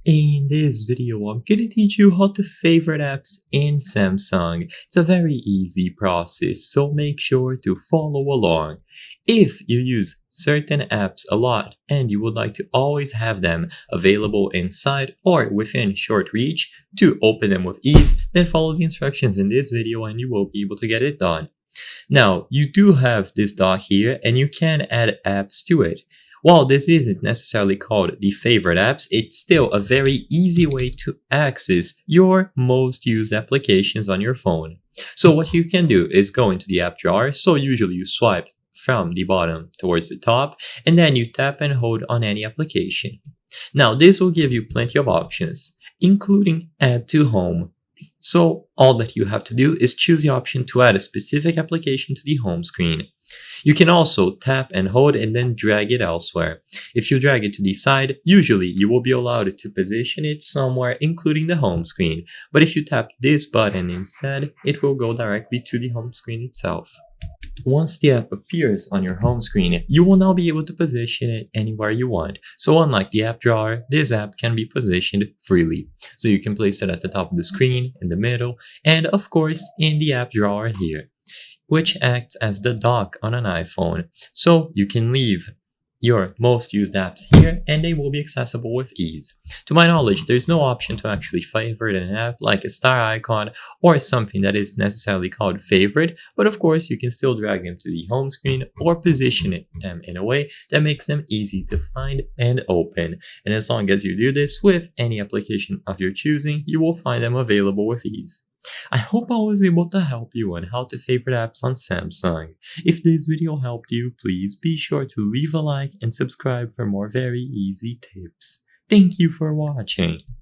In this video, I'm gonna teach you how to favorite apps in Samsung. It's a very easy process, so make sure to follow along. If you use certain apps a lot and you would like to always have them available inside or within short reach to open them with ease, then follow the instructions in this video and you will be able to get it done. Now, you do have this dock here and you can add apps to it. While this isn't necessarily called the favorite apps, it's still a very easy way to access your most used applications on your phone. So what you can do is go into the app drawer. So usually you swipe from the bottom towards the top and then you tap and hold on any application. Now this will give you plenty of options, including add to home. So all that you have to do is choose the option to add a specific application to the home screen. You can also tap and hold and then drag it elsewhere. If you drag it to the side, usually you will be allowed to position it somewhere including the home screen. But if you tap this button instead, it will go directly to the home screen itself. Once the app appears on your home screen, you will now be able to position it anywhere you want. So unlike the app drawer, this app can be positioned freely. So you can place it at the top of the screen, in the middle, and of course in the app drawer here, which acts as the dock on an iPhone. So you can leave your most used apps here and they will be accessible with ease. To my knowledge, there's no option to actually favorite an app like a star icon or something that is necessarily called favorite, but of course you can still drag them to the home screen or position them in a way that makes them easy to find and open. And as long as you do this with any application of your choosing, you will find them available with ease. I hope I was able to help you on how to favorite apps on Samsung. If this video helped you, please be sure to leave a like and subscribe for more very easy tips. Thank you for watching.